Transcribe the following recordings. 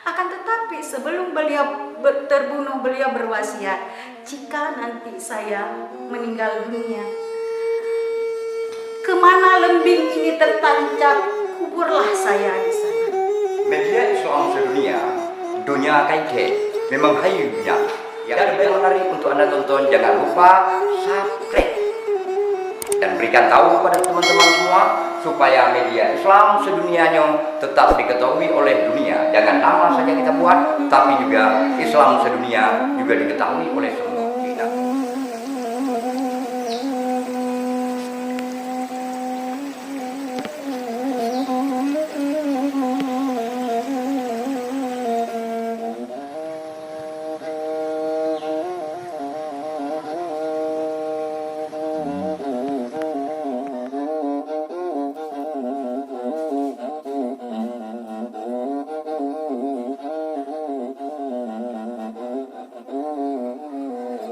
Akan tetapi sebelum beliau terbunuh, beliau berwasiat, jika nanti saya meninggal dunia, kemana lembing ini tertancap, kuburlah saya di sana. Media Islam sedunia, dunia kaide, memang hayunya. Yang lebih menarik untuk Anda tonton, jangan lupa subscribe dan berikan tahu kepada teman-teman semua supaya media Islam sedunianya tetap diketahui oleh dunia. Jangan nama saja kita buat, tapi juga Islam sedunia juga diketahui oleh semua.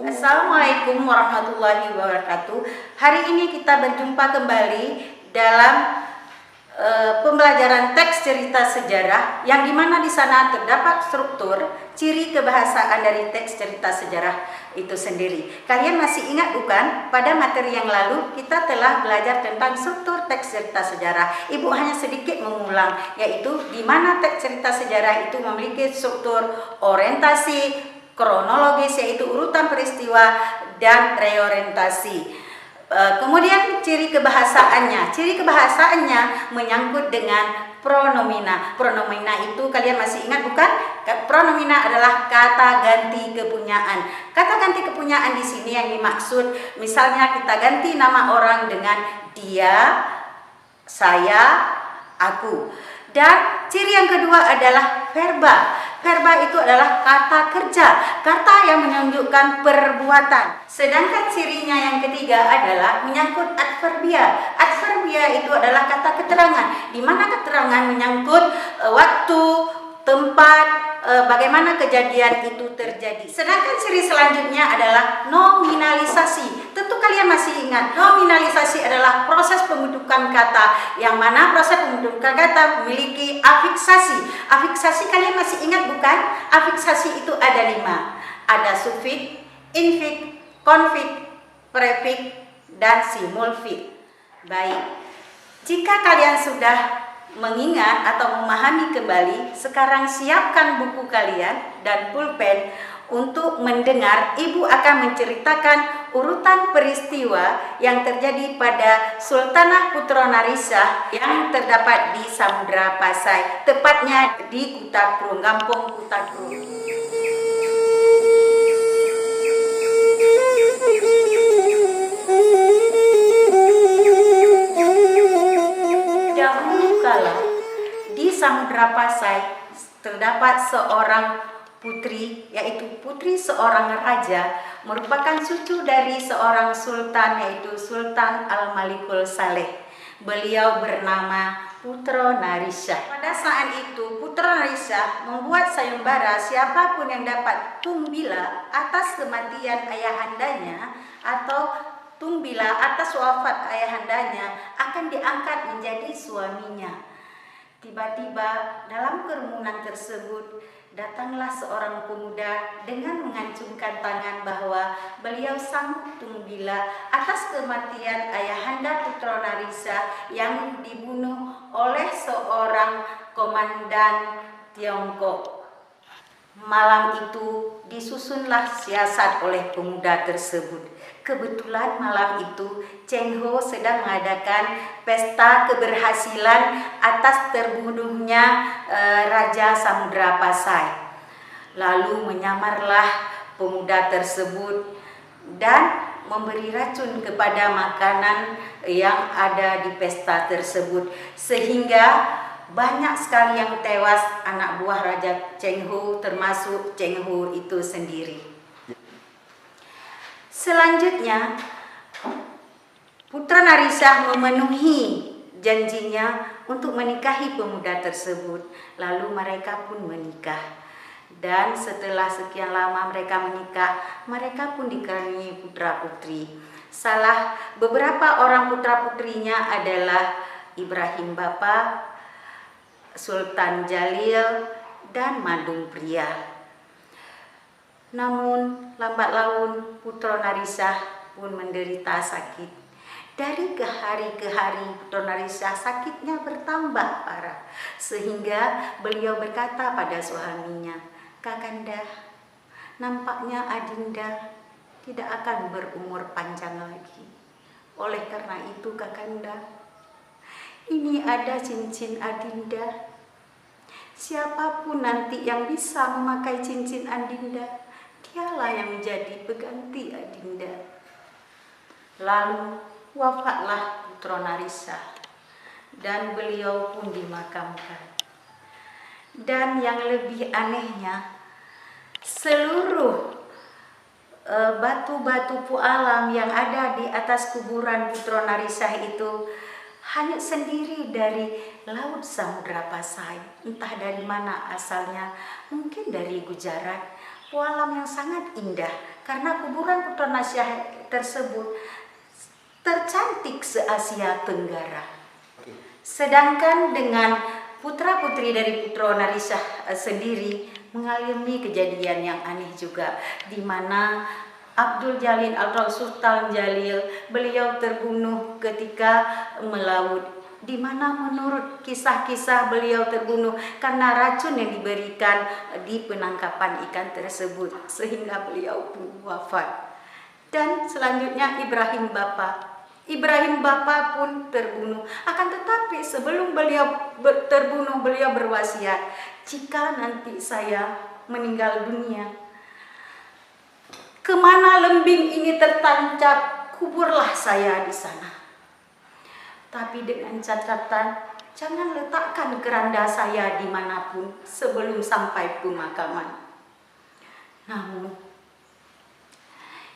Assalamualaikum warahmatullahi wabarakatuh. Hari ini kita berjumpa kembali dalam pembelajaran teks cerita sejarah, yang dimana di sana terdapat struktur ciri kebahasaan dari teks cerita sejarah itu sendiri. Kalian masih ingat bukan? Pada materi yang lalu kita telah belajar tentang struktur teks cerita sejarah. Ibu hanya sedikit mengulang, yaitu di mana teks cerita sejarah itu memiliki struktur orientasi, kronologis, yaitu urutan peristiwa, dan reorientasi. Kemudian ciri kebahasaannya. Ciri kebahasaannya menyangkut dengan pronomina. Pronomina itu kalian masih ingat bukan? Pronomina adalah kata ganti kepunyaan. Kata ganti kepunyaan di sini yang dimaksud, misalnya kita ganti nama orang dengan dia, saya, aku. Dan ciri yang kedua adalah verba. Verba itu adalah kata kerja, kata yang menunjukkan perbuatan. Sedangkan cirinya yang ketiga adalah menyangkut adverbia. Adverbia itu adalah kata keterangan, di mana keterangan menyangkut waktu, tempat, bagaimana kejadian itu terjadi. Sedangkan ciri selanjutnya adalah nominalisasi. Tentu kalian masih ingat, nominalisasi adalah proses pembentukan kata, yang mana proses pembentukan kata memiliki afiksasi. Afiksasi kalian masih ingat bukan? Afiksasi itu ada 5. Ada sufiks, infiks, konfiks, prefiks, dan simulfiks. Baik, jika kalian sudah mengingat atau memahami kembali, sekarang siapkan buku kalian dan pulpen untuk mendengar. Ibu akan menceritakan urutan peristiwa yang terjadi pada Sultanah Putronarisah yang terdapat di Samudra Pasai, tepatnya di Kutakrung, Kampung Kutakrung. Dahulu kala di Samudra Pasai terdapat seorang putri, yaitu putri seorang raja, merupakan cucu dari seorang sultan, yaitu Sultan Al-Malikul Saleh. Beliau bernama Putronarisah. Pada saat itu Putronarisah membuat sayembara, siapapun yang dapat tumbila atas kematian ayahandanya atau tumbila atas wafat ayahandanya akan diangkat menjadi suaminya. Tiba-tiba dalam kerumunan tersebut datanglah seorang pemuda dengan mengacungkan tangan bahwa beliau sanggup tumbila atas kematian ayahanda Putronarisah yang dibunuh oleh seorang komandan Tiongkok. Malam itu disusunlah siasat oleh pemuda tersebut. Kebetulan malam itu Cheng Ho sedang mengadakan pesta keberhasilan atas terbunuhnya Raja Samudra Pasai. Lalu menyamarlah pemuda tersebut dan memberi racun kepada makanan yang ada di pesta tersebut, sehingga banyak sekali yang tewas anak buah Raja Cheng Ho, termasuk Cheng Ho itu sendiri. Selanjutnya, Putronarisah memenuhi janjinya untuk menikahi pemuda tersebut. Lalu mereka pun menikah. Dan setelah sekian lama mereka menikah, mereka pun dikaruniai putra-putri. Salah beberapa orang putra-putrinya adalah Ibrahim Bapa, Sultan Jalil, dan Mandung Pria. Namun lambat laun Putro Narisah pun menderita sakit. Dari hari ke hari Putro Narisah sakitnya bertambah parah, sehingga beliau berkata pada suaminya, "Kakanda, nampaknya Adinda tidak akan berumur panjang lagi. Oleh karena itu Kakanda, ini ada cincin Adinda. Siapapun nanti yang bisa memakai cincin Adinda, dialah yang menjadi pengganti Adinda." Lalu wafatlah Putro Narisah dan beliau pun dimakamkan. Dan yang lebih anehnya, seluruh batu-batu pualam yang ada di atas kuburan Putro Narisah itu hanya sendiri dari Laut Samudra Pasai. Entah dari mana asalnya, mungkin dari Gujarat. Pualam yang sangat indah karena kuburan Putro Narisah tersebut tercantik se-Asia Tenggara. Sedangkan dengan putra-putri dari Putro Narisah sendiri mengalami kejadian yang aneh juga, di mana Abdul Jalil atau Sultan Jalil beliau terbunuh ketika melaut, di mana menurut kisah-kisah beliau terbunuh karena racun yang diberikan di penangkapan ikan tersebut, sehingga beliau pun wafat. Dan selanjutnya Ibrahim Bapa pun terbunuh. Akan tetapi sebelum beliau terbunuh, beliau berwasiat, "Jika nanti saya meninggal dunia, kemana lembing ini tertancap, kuburlah saya di sana. Tapi dengan catatan, jangan letakkan keranda saya dimanapun sebelum sampai pemakaman." Namun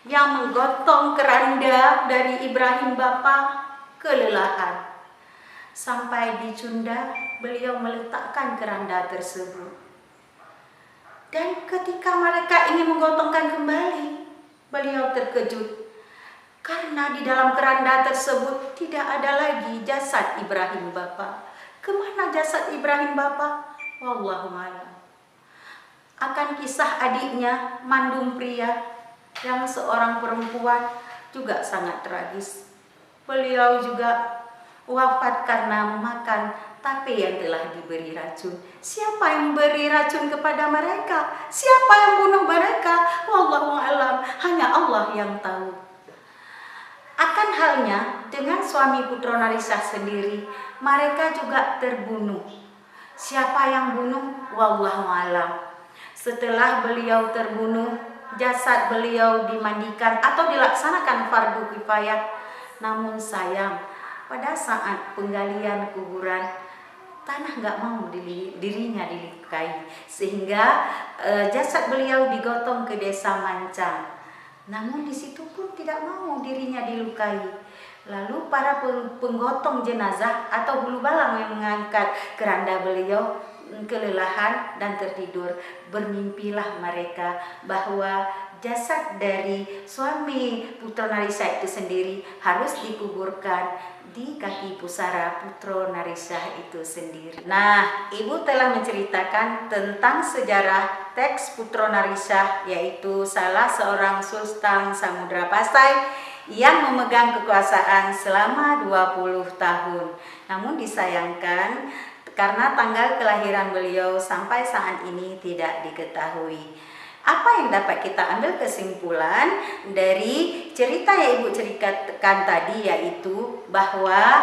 yang menggotong keranda dari Ibrahim Bapa kelelahan. Sampai di Cunda, beliau meletakkan keranda tersebut. Dan ketika mereka ingin menggotongkan kembali, beliau terkejut karena di dalam keranda tersebut tidak ada lagi jasad Ibrahim Bapa. Kemana jasad Ibrahim Bapa? Wallahu a'lam. Akan kisah adiknya Mandung Pria yang seorang perempuan juga sangat tragis. Beliau juga wafat karena memakan tape yang telah diberi racun. Siapa yang beri racun kepada mereka? Siapa yang bunuh mereka? Wallahu a'lam, hanya Allah yang tahu. Akan halnya dengan suami Putro Narisah sendiri, mereka juga terbunuh. Siapa yang bunuh? Wallahu a'lam. Setelah beliau terbunuh, jasad beliau dimandikan atau dilaksanakan fardu kifayah. Namun sayang, pada saat penggalian kuburan, tanah nggak mau dirinya dilukai, sehingga jasad beliau digotong ke desa Mancang. Namun di situ pun tidak mau dirinya dilukai. Lalu para penggotong jenazah atau bulu balang yang mengangkat keranda beliau kelelahan dan tertidur. Bermimpilah mereka bahwa jasad dari suami Putro Narisah itu sendiri harus dikuburkan di kaki pusara Putro Narisah itu sendiri. Nah, ibu telah menceritakan tentang sejarah teks Putro Narisah, yaitu salah seorang Sultan Samudra Pasai yang memegang kekuasaan selama 20 tahun. Namun disayangkan karena tanggal kelahiran beliau sampai saat ini tidak diketahui. Apa yang dapat kita ambil kesimpulan dari cerita yang ibu ceritakan tadi, yaitu bahwa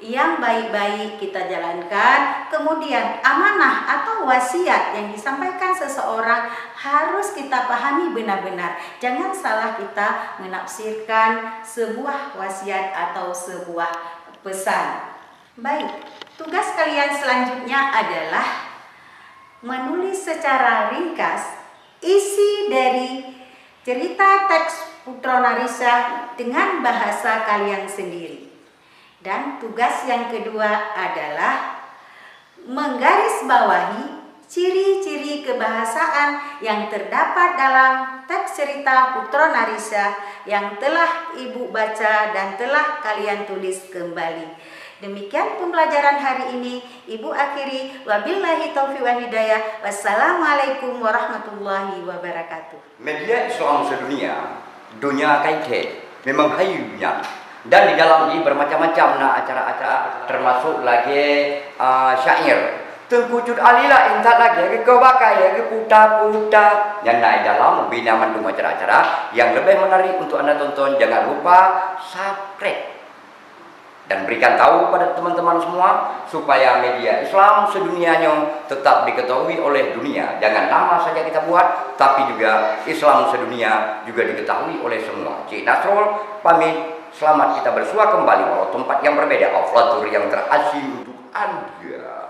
yang baik-baik kita jalankan, kemudian amanah atau wasiat yang disampaikan seseorang harus kita pahami benar-benar. Jangan salah kita menafsirkan sebuah wasiat atau sebuah pesan. Baik, tugas kalian selanjutnya adalah menulis secara ringkas isi dari cerita teks Putro Narisah dengan bahasa kalian sendiri. Dan tugas yang kedua adalah menggarisbawahi ciri-ciri kebahasaan yang terdapat dalam teks cerita Putro Narisah yang telah ibu baca dan telah kalian tulis kembali. Demikian pembelajaran hari ini. Ibu akhiri, wabillahi taufiq wal hidayah. Wassalamualaikum warahmatullahi wabarakatuh. Media Islam sedunia, dunia kaite, memang hayunya. Dan di dalam ini bermacam-macam acara-acara, termasuk lagi syair. Tengkucut alila intat lagi ke bakai ke puta-puta yang naik dalam bina mandung acara-acara yang lebih menarik untuk Anda tonton. Jangan lupa subscribe dan berikan tahu pada teman-teman semua supaya media Islam sedunianya tetap diketahui oleh dunia. Jangan nama saja kita buat, tapi juga Islam sedunia juga diketahui oleh semua. Cik Nasrul pamit. Selamat kita bersua kembali walau tempat yang berbeda. Aflatur yang terasing untuk Anda.